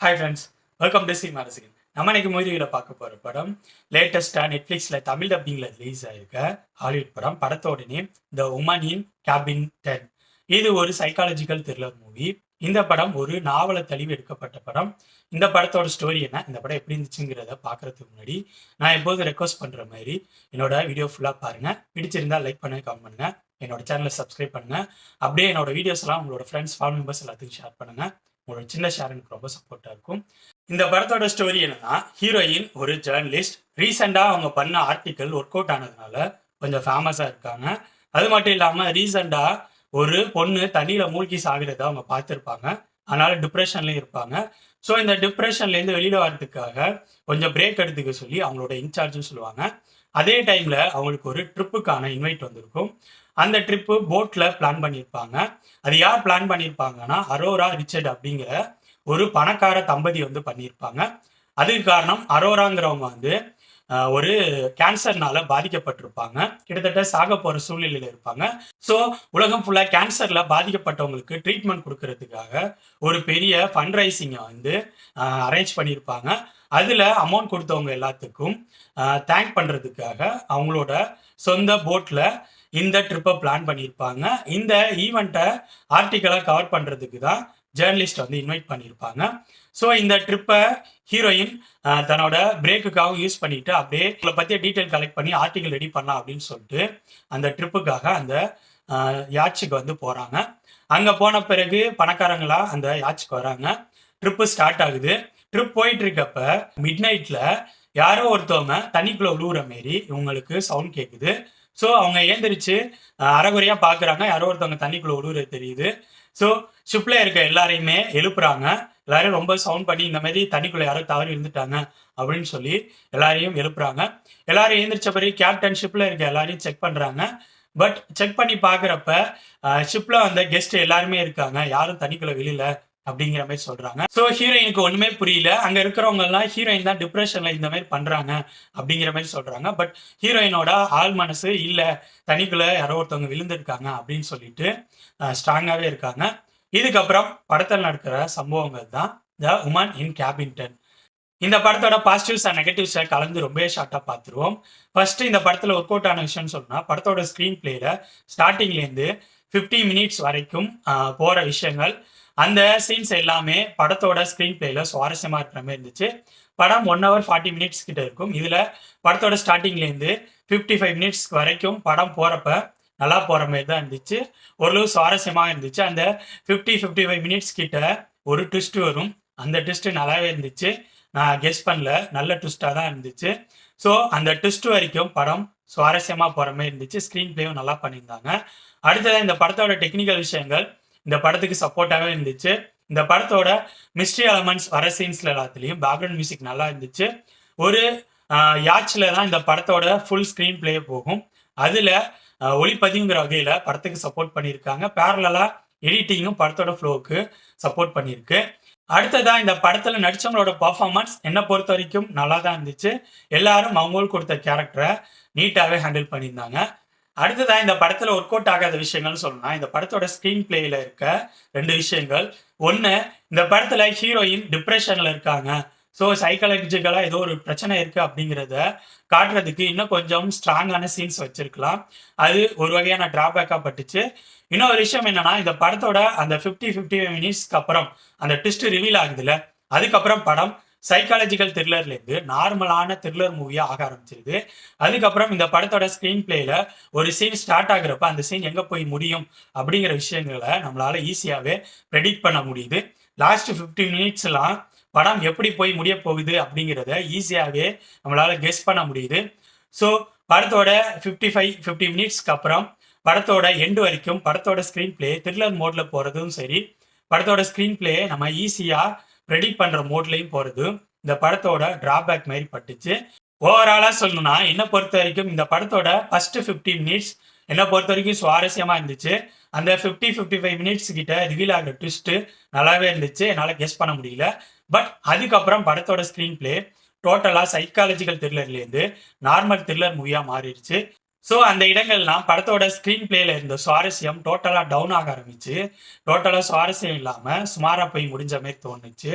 Hi friends, welcome to C magazine. நம்ம இன்னைக்கு மூவியில் பார்க்க போகிற படம் லேட்டஸ்ட்டாக நெட்ஃப்ளிக்ஸில் தமிழ் டப்பிங்கில் ரிலீஸ் ஆயிருக்க ஹாலிவுட் படம். படத்தோட name the woman in cabin 10. இது ஒரு சைக்காலஜிக்கல் த்ரில்லர் மூவி. இந்த படம் ஒரு நாவலை தழுவி எடுக்கப்பட்ட படம். இந்த படத்தோட ஸ்டோரி என்ன, இந்த படம் எப்படி இருந்துச்சுங்கிறத பார்க்கறதுக்கு முன்னாடி நான் எப்போதும் ரெக்வஸ்ட் பண்ணுற மாதிரி என்னோட வீடியோ ஃபுல்லாக பாருங்கள். பிடிச்சிருந்தா லைக் பண்ணுங்க, கமெண்ட் பண்ணுங்கள், என்னோட சேனலை சப்ஸ்கிரைப் பண்ணுங்கள். அப்படியே என்னோட வீடியோஸ் எல்லாம் உங்களோட ஃப்ரெண்ட்ஸ், ஃபேமிலி மெம்பர்ஸ் எல்லாத்துக்கும் ஷேர் பண்ணுங்கள். உங்களோட சின்ன ஷேர் எனக்கு ரொம்ப சப்போர்ட்டாக இருக்கும். இந்த படத்தோட ஸ்டோரி என்னன்னா, ஹீரோயின் ஒரு ஜேர்னலிஸ்ட். ரீசெண்டாக அவங்க பண்ண ஆர்டிக்கல் ஒர்க் அவுட் ஆனதுனால கொஞ்சம் ஃபேமஸாக இருக்காங்க. அது மட்டும் இல்லாமல் ரீசெண்டாக ஒரு பொண்ணு தண்ணியில் மூழ்கி சாகிறத அவங்க பார்த்துருப்பாங்க. அதனால டிப்ரெஷன்லேயும் இருப்பாங்க. ஸோ இந்த டிப்ரெஷன்லேருந்து வெளியில் வர்றதுக்காக கொஞ்சம் பிரேக் எடுத்துக்க சொல்லி அவங்களோட இன்சார்ஜும் சொல்லுவாங்க. அதே டைமில் அவங்களுக்கு ஒரு ட்ரிப்புக்கான இன்வைட் வந்திருக்கும். அந்த ட்ரிப்பு போட்டில் பிளான் பண்ணியிருப்பாங்க. அது யார் பிளான் பண்ணியிருப்பாங்கன்னா, அரோரா ரிச்சர்ட் அப்படிங்கிற ஒரு பணக்கார தம்பதி வந்து பண்ணியிருப்பாங்க. அதுக்கு காரணம் அரோராங்கிறவங்க வந்து ஒரு கேன்சர்னால பாதிக்கப்பட்டிருப்பாங்க. கிட்டத்தட்ட சாக போகிற சூழ்நிலையில் இருப்பாங்க. ஸோ உலகம் ஃபுல்லாக கேன்சரில் பாதிக்கப்பட்டவங்களுக்கு ட்ரீட்மெண்ட் கொடுக்கறதுக்காக ஒரு பெரிய ஃபண்ட் ரைசிங்கை வந்து அரேஞ்ச் பண்ணியிருப்பாங்க. அதில் அமௌண்ட் கொடுத்தவங்க எல்லாத்துக்கும் தேங்க் பண்ணுறதுக்காக அவங்களோட சொந்த போட்டில் இந்த ட்ரிப்பை பிளான் பண்ணியிருப்பாங்க. இந்த ஈவெண்ட்டை ஆர்டிக்கலாக கவர் பண்ணுறதுக்கு தான் ஜேர்னலிஸ்ட் வந்து இன்வைட் பண்ணியிருப்பாங்க. ஸோ இந்த ட்ரிப்பை ஹீரோயின் தன்னோட பிரேக்குக்காகவும் யூஸ் பண்ணிட்டு அப்படியே உங்களை பற்றிய டீட்டெயில் கலெக்ட் பண்ணி ஆர்டிக்கல் ரெடி பண்ணலாம் அப்படின்னு சொல்லிட்டு அந்த ட்ரிப்புக்காக அந்த யாட்சிக்கு வந்து போகிறாங்க. அங்கே போன பிறகு பணக்காரங்களா அந்த யாட்சிக்கு வராங்க. ட்ரிப்பு ஸ்டார்ட் ஆகுது. ட்ரிப் போயிட்டு இருக்கப்ப மிட் நைட்டில் யாரோ ஒருத்தவங்க தண்ணிக்குள்ளே விழுவுற மாரி இவங்களுக்கு சவுண்ட் கேட்குது. ஸோ அவங்க ஏந்திரிச்சு அரைகுறையாக பார்க்குறாங்க. யாரோ ஒருத்தவங்க தண்ணிக்குள்ளே விழுவுறது தெரியுது. ஸோ ஷிப்பில் இருக்க எல்லாரையுமே எழுப்புறாங்க. எல்லாரையும் ரொம்ப சவுண்ட் பண்ணி இந்த மாதிரி தண்ணிக்குள்ளே யாரோ தவறி இருந்துட்டாங்க அப்படின்னு சொல்லி எல்லாரையும் எழுப்புறாங்க. எல்லாரும் எழுந்திரிச்ச பிறகு கேப்டன் ஷிப்பில் இருக்க எல்லாரையும் செக் பண்ணுறாங்க. பட் செக் பண்ணி பார்க்குறப்ப ஷிப்பில் வந்த கெஸ்ட் எல்லாருமே இருக்காங்க, யாரும் தண்ணிக்குள்ளே வெளியில அப்படிங்கிற மாதிரி சொல்றாங்க. ஸோ ஹீரோயினுக்கு ஒண்ணுமே புரியல. அங்க இருக்கிறவங்க எல்லாம் ஹீரோயின் தான் டிப்ரெஷன்ல இந்த மாதிரி பண்றாங்க அப்படிங்கிற மாதிரி சொல்றாங்க. பட் ஹீரோயினோட ஆள் மனசு இல்ல, தனிக்குள்ள யாரோ ஒருத்தவங்க விழுந்திருக்காங்க அப்படின்னு சொல்லிட்டு ஸ்ட்ராங்காவே இருக்காங்க. இதுக்கப்புறம் படத்தில் நடக்கிற சம்பவங்கள் தான் த உமன் இன் கேபின் 10. இந்த படத்தோட பாசிட்டிவ்ஸ் அண்ட் நெகட்டிவ்ஸை கலந்து ரொம்ப ஷார்ட்டாக பார்த்துருவோம். ஃபர்ஸ்ட் இந்த படத்தில் ஒர்க் அவுட் ஆன விஷயம்னு சொன்னால், படத்தோட ஸ்க்ரீன் பிளேல ஸ்டார்டிங்லேருந்து 50 மினிட்ஸ் வரைக்கும் போகிற விஷயங்கள், அந்த சீன்ஸ் எல்லாமே படத்தோட ஸ்க்ரீன் பிளேல சுவாரஸ்யமாக இருக்கிற மாதிரி இருந்துச்சு. படம் 1 hour 40 மினிட்ஸ் கிட்ட இருக்கும். இதில் படத்தோட ஸ்டார்டிங்லேருந்து 55 மினிட்ஸ் வரைக்கும் படம் போகிறப்ப நல்லா போகிற மாதிரி தான் இருந்துச்சு. ஓரளவு சுவாரஸ்யமாக இருந்துச்சு. அந்த 55 மினிட்ஸ் கிட்ட ஒரு ட்விஸ்ட் வரும். அந்த ட்விஸ்ட் நல்லாவே இருந்துச்சு. நான் கெஸ் பண்ணல, நல்ல ட்விஸ்டாக தான் இருந்துச்சு. ஸோ அந்த ட்விஸ்ட் வரைக்கும் படம் சுவாரஸ்யமாக போகிற மாதிரி இருந்துச்சு. ஸ்க்ரீன் பிளேயும் நல்லா பண்ணியிருந்தாங்க. அடுத்ததாக இந்த படத்தோட டெக்னிக்கல் விஷயங்கள் இந்த படத்துக்கு சப்போர்ட்டாகவே இருந்துச்சு. இந்த படத்தோட மிஸ்ட்ரி எலமெண்ட்ஸ் வர சீன்ஸ்ல எல்லாத்துலேயும் பேக்ரவுண்ட் மியூசிக் நல்லா இருந்துச்சு. ஒரு யாட்சில் தான் இந்த படத்தோட ஃபுல் ஸ்க்ரீன் பிளே போகும். அதில் ஒளிப்பதிவுங்கிற வகையில் படத்துக்கு சப்போர்ட் பண்ணியிருக்காங்க. பேரலாக எடிட்டிங்கும் படத்தோட ஃப்ளோவுக்கு சப்போர்ட் பண்ணியிருக்கு. அடுத்ததா இந்த படத்தில் நடிச்சவங்களோட பர்ஃபார்மன்ஸ் என்னை பொறுத்த வரைக்கும் நல்லா தான் இருந்துச்சு. எல்லாரும் அவங்களுக்கு கொடுத்த கேரக்டரை நீட்டாகவே ஹேண்டில் பண்ணியிருந்தாங்க. அடுத்ததான் இந்த படத்தில் ஒர்க் அவுட் ஆகாத விஷயங்கள்னு சொல்லலாம். இந்த படத்தோட ஸ்க்ரீன் பிளேயில் இருக்க 2 விஷயங்கள். ஒன்று, இந்த படத்தில் ஹீரோயின் டிப்ரெஷனில் இருக்காங்க. ஸோ சைக்காலஜிக்கலாக ஏதோ ஒரு பிரச்சனை இருக்குது அப்படிங்கிறத காட்டுறதுக்கு இன்னும் கொஞ்சம் ஸ்ட்ராங்கான சீன்ஸ் வச்சிருக்கலாம். அது ஒரு வகையான டிராபேக்காக பட்டுச்சு. இன்னொரு விஷயம் என்னன்னா, இந்த படத்தோட அந்த 55 மினிட்ஸ்க்கு அப்புறம் அந்த ட்விஸ்ட் ரிவீல் ஆகுதுல்ல, அதுக்கப்புறம் படம் சைக்காலஜிக்கல் த்ரில்லர்லேருந்து நார்மலான த்ரில்லர் மூவியாக ஆக ஆரம்பிச்சிருது. அதுக்கப்புறம் இந்த படத்தோட ஸ்க்ரீன் பிளேல ஒரு சீன் ஸ்டார்ட் ஆகுறப்ப அந்த சீன் எங்கே போய் முடியும் அப்படிங்கிற விஷயங்களை நம்மளால ஈஸியாகவே ப்ரெடிக்ட் பண்ண முடியுது. லாஸ்ட் 50 மினிட்ஸ்லாம் படம் எப்படி போய் முடிய போகுது அப்படிங்கிறத ஈஸியாகவே நம்மளால கெஸ் பண்ண முடியுது. ஸோ படத்தோட 50 மினிட்ஸ்க்கு அப்புறம் படத்தோட எண்டு வரைக்கும் படத்தோட ஸ்க்ரீன் பிளே த்ரில்லர் மோட்ல போகிறதும் சரி, படத்தோட ஸ்க்ரீன் பிளே நம்ம ஈஸியாக ப்ரெடிக்ட் பண்ணுற மோட்லையும் போகிறது இந்த படத்தோட டிராபேக் மாதிரி பட்டுச்சு. ஓவராலாக சொல்லணும்னா என்னை பொறுத்த வரைக்கும் இந்த படத்தோட ஃபர்ஸ்ட் 50 மினிட்ஸ் என்னை பொறுத்த வரைக்கும் சுவாரஸ்யமாக இருந்துச்சு. அந்த 55 மினிட்ஸ் கிட்ட ரிவீல் ஆகிற ட்விஸ்ட்டு நல்லாவே இருந்துச்சு. என்னால் கெஸ் பண்ண முடியல. பட் அதுக்கப்புறம் படத்தோட ஸ்க்ரீன் பிளே டோட்டலாக சைக்காலஜிக்கல் த்ரில்லர்லேருந்து நார்மல் த்ரில்லர் மூவியாக மாறிடுச்சு. ஸோ அந்த இடங்கள்லாம் படத்தோட ஸ்க்ரீன் பிளேல இருந்த சுவாரஸ்யம் டோட்டலாக டவுன் ஆக ஆரம்பிச்சு, டோட்டலாக சுவாரஸ்யம் இல்லாமல் சுமாராக போய் முடிஞ்ச மாதிரி தோணுச்சு.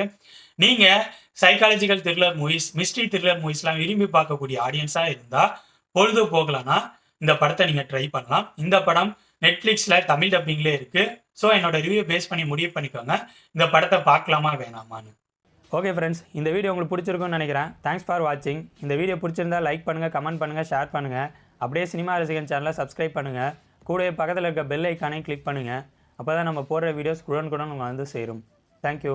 நீங்கள் psychological thriller movies, mystery thriller மூவிஸ்லாம் விரும்பி பார்க்கக்கூடிய ஆடியன்ஸாக இருந்தால் பொழுது போகலன்னா இந்த படத்தை நீங்கள் ட்ரை பண்ணலாம். இந்த படம் நெட்ஃப்ளிக்ஸில் தமிழ் டப்பிங்லேயே இருக்குது. ஸோ என்னோட ரிவ்யூ பேஸ் பண்ணி முடிவு பண்ணிக்கோங்க இந்த படத்தை பார்க்கலாமா வேணாமான்னு. ஓகே ஃப்ரெண்ட்ஸ், இந்த வீடியோ உங்களுக்கு பிடிச்சிருக்கும்னு நினைக்கிறேன். தேங்க்ஸ் ஃபார் வாட்சிங். இந்த வீடியோ பிடிச்சிருந்தா லைக் பண்ணுங்கள், கமெண்ட் பண்ணுங்கள், ஷேர் பண்ணுங்கள். அப்படியே சினிமா ரசிகன் சேனலை சப்ஸ்கிரைப் பண்ணுங்கள். கூடவே பக்கத்தில் இருக்க பெல் ஐக்கானையும் கிளிக் பண்ணுங்கள். அப்போ தான் நம்ம போடுற வீடியோஸ் உடனுக்குடன் உங்களுக்கு வந்து சேரும். தேங்க்யூ.